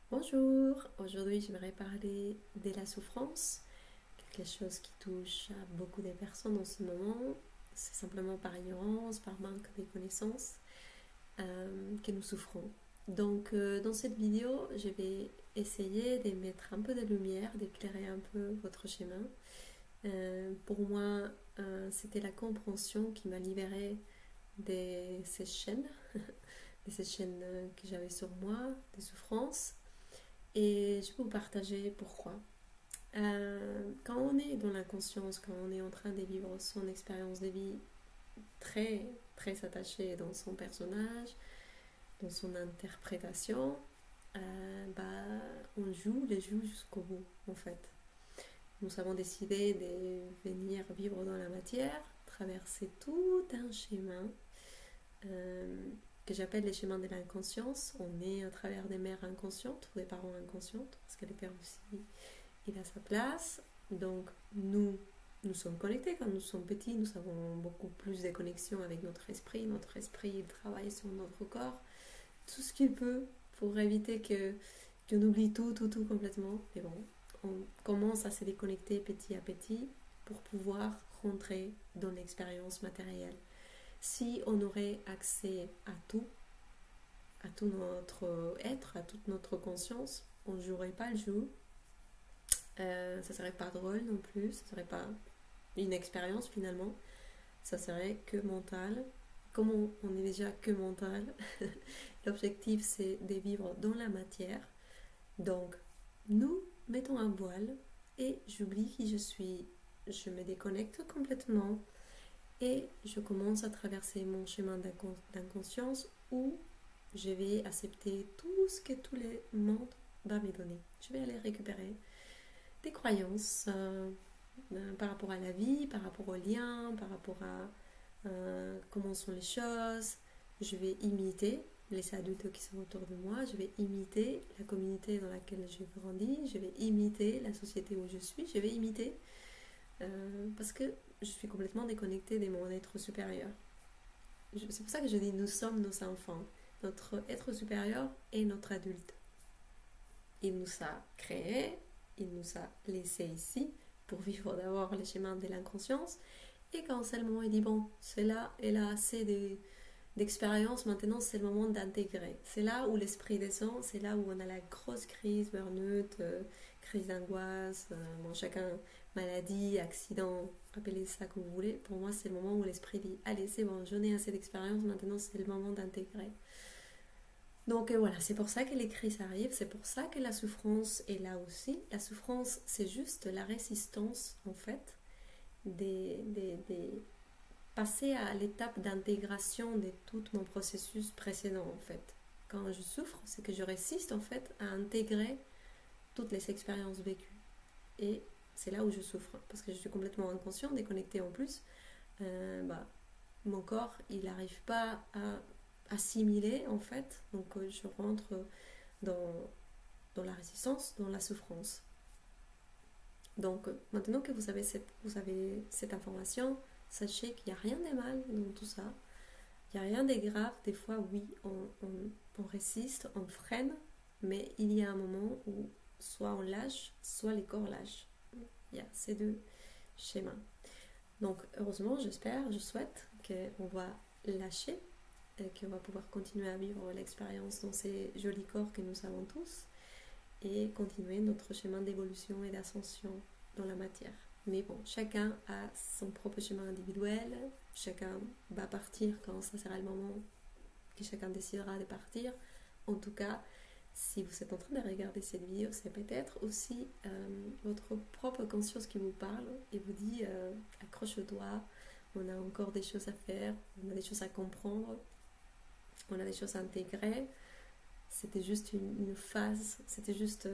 Bonjour, aujourd'hui j'aimerais parler de la souffrance, quelque chose qui touche à beaucoup de personnes en ce moment. C'est simplement par ignorance, par manque de connaissances que nous souffrons. Donc dans cette vidéo, je vais essayer de mettre un peu de lumière, d'éclairer un peu votre chemin. Pour moi, c'était la compréhension qui m'a libérée de ces chaînes, de ces chaînes que j'avais sur moi, des souffrances. Et je vais vous partager pourquoi. Quand on est dans l'inconscience, quand on est en train de vivre son expérience de vie très, très attaché dans son personnage, dans son interprétation, on joue les jeux jusqu'au bout, en fait. Nous avons décidé de venir vivre dans la matière, traverser tout un chemin que j'appelle les chemins de l'inconscience. On est à travers des mères inconscientes ou des parents inconscientes, parce que les pères aussi, il a sa place. Donc nous sommes connectés quand nous sommes petits, nous avons beaucoup plus de connexions avec notre esprit. Notre esprit, il travaille sur notre corps, tout ce qu'il peut pour éviter qu'on oublie tout complètement. Mais bon, on commence à se déconnecter petit à petit pour pouvoir rentrer dans l'expérience matérielle. Si on aurait accès à tout notre être, à toute notre conscience, on ne jouerait pas le jeu. Ça serait pas drôle non plus, ça serait pas une expérience finalement, ça serait que mental. Comme on est déjà que mental, l'objectif c'est de vivre dans la matière. Donc, nous mettons un voile et j'oublie qui je suis. Je me déconnecte complètement et je commence à traverser mon chemin d'inconscience où je vais accepter tout ce que tous les mondes va me donner. Je vais aller récupérer des croyances par rapport à la vie, par rapport aux liens, par rapport à comment sont les choses. Je vais imiter les adultes qui sont autour de moi, je vais imiter la communauté dans laquelle j'ai grandi, je vais imiter la société où je suis, je vais imiter parce que je suis complètement déconnectée de mon être supérieur. C'est pour ça que je dis nous sommes nos enfants. Notre être supérieur est notre adulte. Il nous a créés, il nous a laissés ici pour vivre d'abord les chemins de l'inconscience. Et quand c'est le moment, il dit bon, c'est là, elle a assez d'expérience, maintenant c'est le moment d'intégrer. C'est là où l'esprit descend, c'est là où on a la grosse crise, burn-out, crise d'angoisse, bon, chacun, maladie, accident, appelez ça comme vous voulez. Pour moi, c'est le moment où l'esprit dit allez, c'est bon, j'en ai assez d'expérience, maintenant c'est le moment d'intégrer. Donc voilà, c'est pour ça que les crises arrivent, c'est pour ça que la souffrance est là aussi. La souffrance, c'est juste la résistance, en fait, des passer à l'étape d'intégration de tout mon processus précédent, en fait. Quand je souffre, c'est que je résiste, en fait, à intégrer toutes les expériences vécues. Et c'est là où je souffre, parce que je suis complètement inconsciente, déconnectée en plus. Mon corps, il n'arrive pas à assimiler en fait, donc je rentre dans, dans la résistance, dans la souffrance. Donc maintenant que vous avez cette information, sachez qu'il n'y a rien de mal dans tout ça, il n'y a rien de grave. Des fois oui, on résiste, on freine, mais il y a un moment où soit on lâche, soit les corps lâchent. Il y a ces deux schémas. Donc heureusement, j'espère, je souhaite qu'on va lâcher, qu'on va pouvoir continuer à vivre l'expérience dans ces jolis corps que nous avons tous et continuer notre chemin d'évolution et d'ascension dans la matière. Mais bon, chacun a son propre chemin individuel, chacun va partir quand ça sera le moment que chacun décidera de partir. En tout cas, si vous êtes en train de regarder cette vidéo, c'est peut-être aussi votre propre conscience qui vous parle et vous dit accroche-toi, on a encore des choses à faire, on a des choses à comprendre, on a des choses à intégrer. C'était juste une phase, c'était juste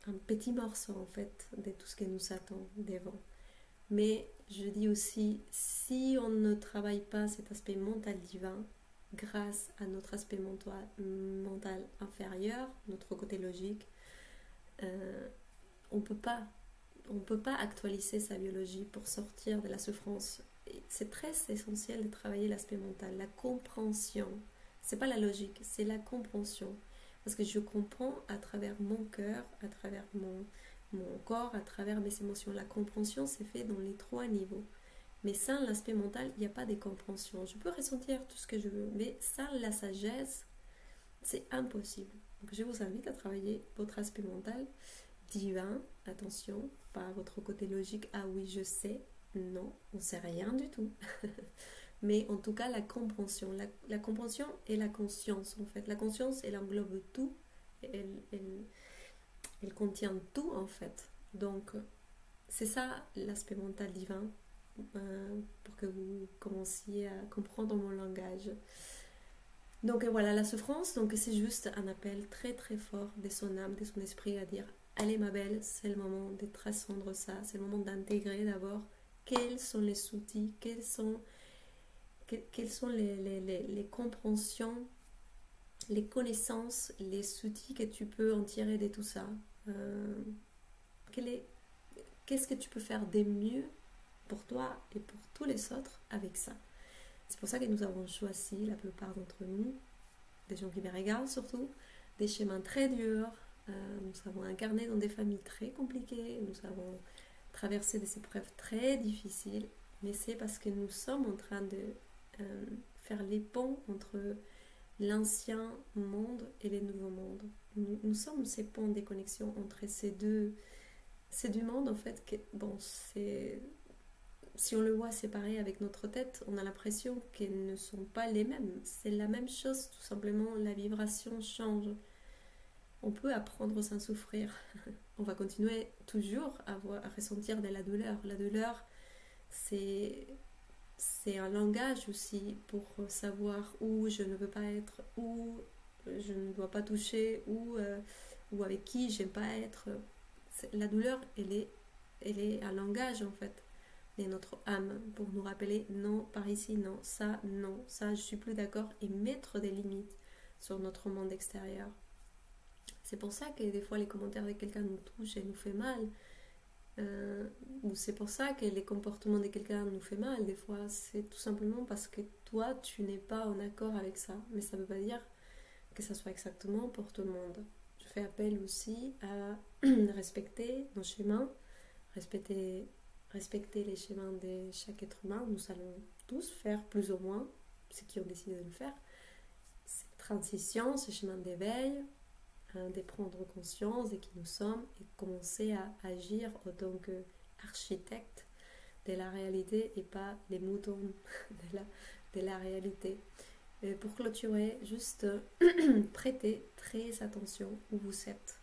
un petit morceau en fait de tout ce qui nous attend devant. Mais je dis aussi, si on ne travaille pas cet aspect mental divin, grâce à notre aspect mental inférieur, notre côté logique, on peut pas actualiser sa biologie pour sortir de la souffrance. Et c'est très essentiel de travailler l'aspect mental, la compréhension. C'est pas la logique, c'est la compréhension. parce que je comprends à travers mon cœur, à travers mon corps, à travers mes émotions. La compréhension s'est faite dans les 3 niveaux. Mais sans l'aspect mental, il n'y a pas de compréhension. Je peux ressentir tout ce que je veux, mais sans la sagesse, c'est impossible. Donc je vous invite à travailler votre aspect mental, divin, attention, pas votre côté logique, ah oui je sais, non, on ne sait rien du tout. Mais en tout cas la compréhension, la compréhension et la conscience en fait. La conscience elle englobe tout, elle contient tout en fait. Donc c'est ça l'aspect mental divin, pour que vous commenciez à comprendre mon langage. Donc voilà, la souffrance, donc c'est juste un appel très très fort de son âme, de son esprit à dire allez ma belle, c'est le moment de transcendre ça, c'est le moment d'intégrer d'abord quels sont les outils, quelles sont les compréhensions, les connaissances, les outils que tu peux en tirer de tout ça. Qu'est-ce que tu peux faire de mieux pour toi et pour tous les autres avec ça. C'est pour ça que nous avons choisi, la plupart d'entre nous, des gens qui me regardent surtout, des chemins très durs. Nous avons incarné dans des familles très compliquées, nous avons traversé des épreuves très difficiles, mais c'est parce que nous sommes en train de faire les ponts entre l'ancien monde et les nouveaux mondes. Nous sommes ces ponts des connexions entre ces deux mondes en fait. Bon, si on le voit séparé avec notre tête, on a l'impression qu'elles ne sont pas les mêmes. C'est la même chose, tout simplement, la vibration change. On peut apprendre sans souffrir. On va continuer toujours à ressentir de la douleur. La douleur, c'est un langage aussi pour savoir où je ne veux pas être, où je ne dois pas toucher, ou avec qui j'aime pas être. La douleur, elle est un langage en fait. Et notre âme pour nous rappeler non, par ici, non, ça, je suis plus d'accord, et mettre des limites sur notre monde extérieur. C'est pour ça que des fois les commentaires de quelqu'un nous touchent et nous fait mal, ou c'est pour ça que les comportements de quelqu'un nous fait mal des fois. C'est tout simplement parce que toi tu n'es pas en accord avec ça, mais ça ne veut pas dire que ça soit exactement pour tout le monde. Je fais appel aussi à respecter nos chemins, respecter les chemins de chaque être humain. Nous allons tous faire plus ou moins, ceux qui ont décidé de le faire, ces transitions, ces chemins d'éveil, de prendre conscience de qui nous sommes et commencer à agir en tant qu'architecte de la réalité et pas les moutons de la réalité. Et pour clôturer, juste prêtez très attention où vous êtes.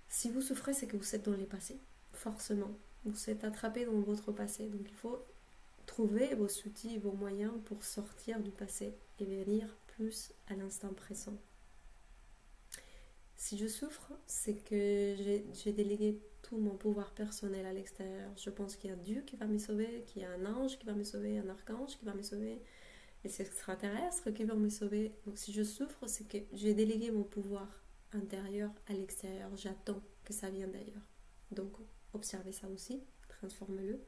Si vous souffrez, c'est que vous êtes dans les passés. Forcément, vous êtes attrapé dans votre passé, donc il faut trouver vos outils, vos moyens pour sortir du passé et venir plus à l'instant présent. Si je souffre, c'est que j'ai délégué tout mon pouvoir personnel à l'extérieur. Je pense qu'il y a Dieu qui va me sauver, qu'il y a un ange qui va me sauver, un archange qui va me sauver, les extraterrestres qui vont me sauver. Donc si je souffre, c'est que j'ai délégué mon pouvoir intérieur à l'extérieur. J'attends que ça vienne d'ailleurs. Donc observez ça aussi, transformez-le.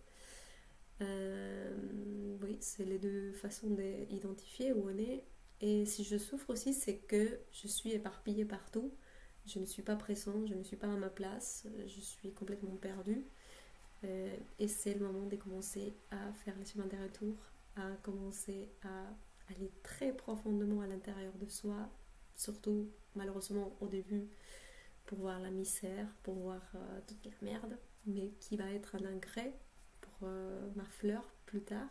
Oui, c'est les deux façons d'identifier où on est. Et si je souffre aussi, c'est que je suis éparpillée partout. Je ne suis pas présent, je ne suis pas à ma place, je suis complètement perdue. Et c'est le moment de commencer à faire les chemins de retour, à commencer à aller très profondément à l'intérieur de soi, surtout malheureusement au début, pour voir la misère, pour voir toute la merde, mais qui va être un engrais pour ma fleur plus tard.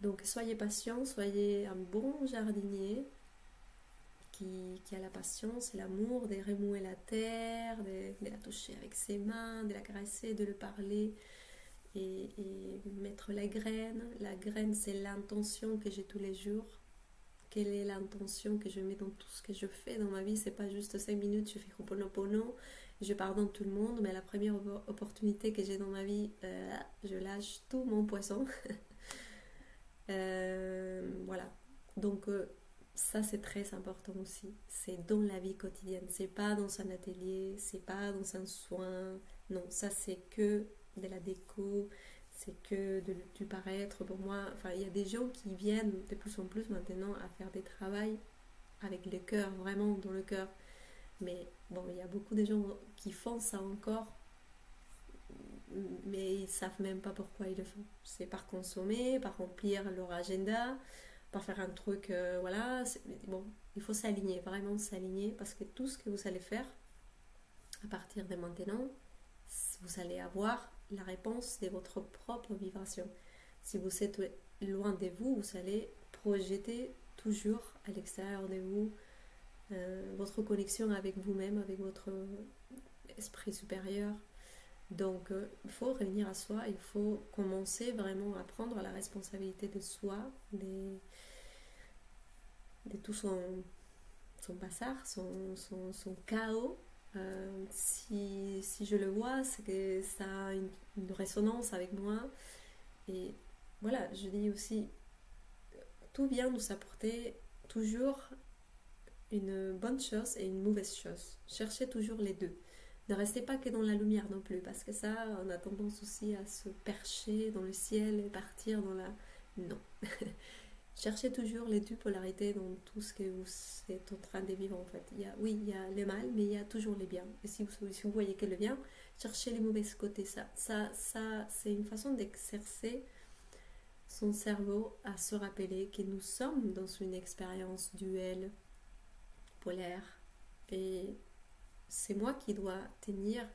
Donc soyez patient, soyez un bon jardinier qui a la patience et l'amour de remouer la terre, de la toucher avec ses mains, de la caresser, de le parler et mettre la graine. La graine, c'est l'intention que j'ai tous les jours. Quelle est l'intention que je mets dans tout ce que je fais dans ma vie? C'est pas juste 5 minutes, je fais Ho'oponopono, je pardonne tout le monde, mais à la première opportunité que j'ai dans ma vie, je lâche tout mon poisson. Voilà. Donc ça c'est très important aussi. C'est dans la vie quotidienne. C'est pas dans un atelier, c'est pas dans un soin. Non, ça c'est que de la déco, c'est que du paraître. Pour moi, enfin, il y a des gens qui viennent de plus en plus maintenant à faire des travaux avec le cœur, vraiment dans le cœur. Mais bon, il y a beaucoup de gens qui font ça encore, mais ils savent même pas pourquoi ils le font. C'est par consommer, par remplir leur agenda, par faire un truc, voilà. Bon, il faut s'aligner, vraiment s'aligner, parce que tout ce que vous allez faire à partir de maintenant, vous allez avoir la réponse de votre propre vibration. Si vous êtes loin de vous, vous allez projeter toujours à l'extérieur de vous votre connexion avec vous-même, avec votre esprit supérieur. Donc, il faut revenir à soi, il faut commencer vraiment à prendre la responsabilité de soi, de tout son bazar, son chaos. Si je le vois, c'est que ça a une résonance avec moi. Et voilà, je dis aussi, tout vient nous apporter toujours une bonne chose et une mauvaise chose. Cherchez toujours les deux. Ne restez pas que dans la lumière non plus, parce que ça, on a tendance aussi à se percher dans le ciel et partir dans la... Non. Cherchez toujours les deux polarités dans tout ce que vous êtes en train de vivre en fait. Oui, il y a le mal, mais il y a toujours les biens. Et si vous voyez que le bien, cherchez les mauvais côtés. Ça c'est une façon d'exercer son cerveau à se rappeler que nous sommes dans une expérience duelle, polaire. Et c'est moi qui dois tenir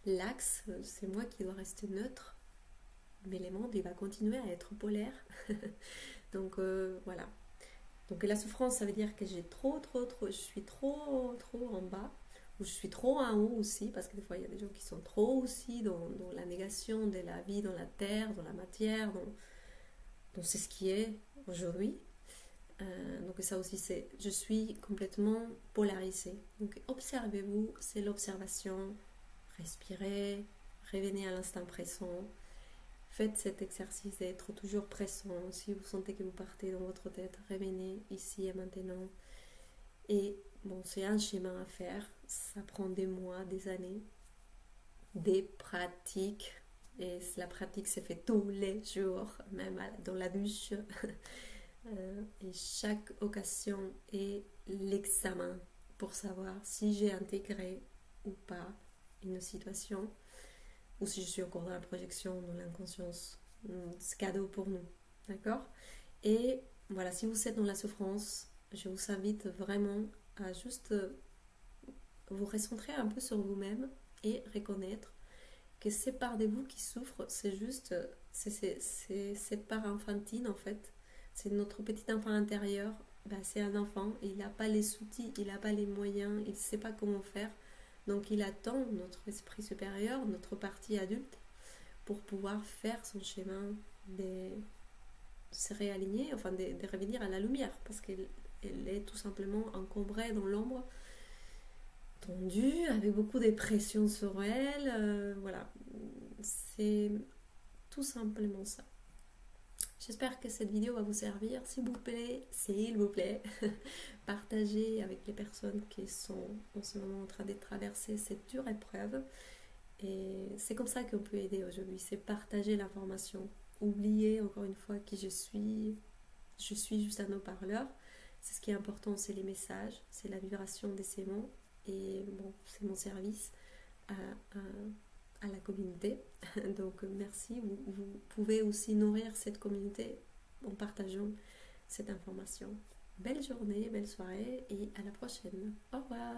l'axe, c'est moi qui dois rester neutre. Mais le monde, il va continuer à être polaire. Donc voilà. Donc la souffrance, ça veut dire que j'ai je suis trop en bas, ou je suis trop en haut aussi, parce que des fois il y a des gens qui sont trop aussi dans la négation de la vie, dans la terre, dans la matière, dans ce qui est aujourd'hui. Donc ça aussi, je suis complètement polarisée. Donc observez-vous, c'est l'observation, respirez, revenez à l'instant présent. Faites cet exercice d'être toujours présent. Si vous sentez que vous partez dans votre tête, revenez ici et maintenant. Et bon, c'est un chemin à faire. Ça prend des mois, des années, des pratiques. Et la pratique se fait tous les jours, même dans la douche. Et chaque occasion est l'examen pour savoir si j'ai intégré ou pas une situation, ou si je suis encore dans la projection, dans l'inconscience. C'est cadeau pour nous, d'accord? Et voilà, si vous êtes dans la souffrance, je vous invite vraiment à juste vous recentrer un peu sur vous-même et reconnaître que ces parts de vous qui souffrent, c'est juste, c'est cette part infantile en fait. C'est notre petit enfant intérieur. C'est un enfant, il n'a pas les outils, il n'a pas les moyens, il ne sait pas comment faire. Donc il attend notre esprit supérieur, notre partie adulte, pour pouvoir faire son chemin de se réaligner, enfin de revenir à la lumière, parce qu'elle est tout simplement encombrée dans l'ombre, tendue, avec beaucoup de pression sur elle. Voilà, c'est tout simplement ça. J'espère que cette vidéo va vous servir. S'il vous plaît, partagez avec les personnes qui sont en ce moment en train de traverser cette dure épreuve. Et c'est comme ça qu'on peut aider aujourd'hui, c'est partager l'information. Oubliez encore une fois qui je suis juste un haut-parleur. C'est ce qui est important, c'est les messages, c'est la vibration de ces mots. Et bon, c'est mon service à la communauté. Donc merci, vous pouvez aussi nourrir cette communauté en partageant cette information. Belle journée, belle soirée et à la prochaine. Au revoir.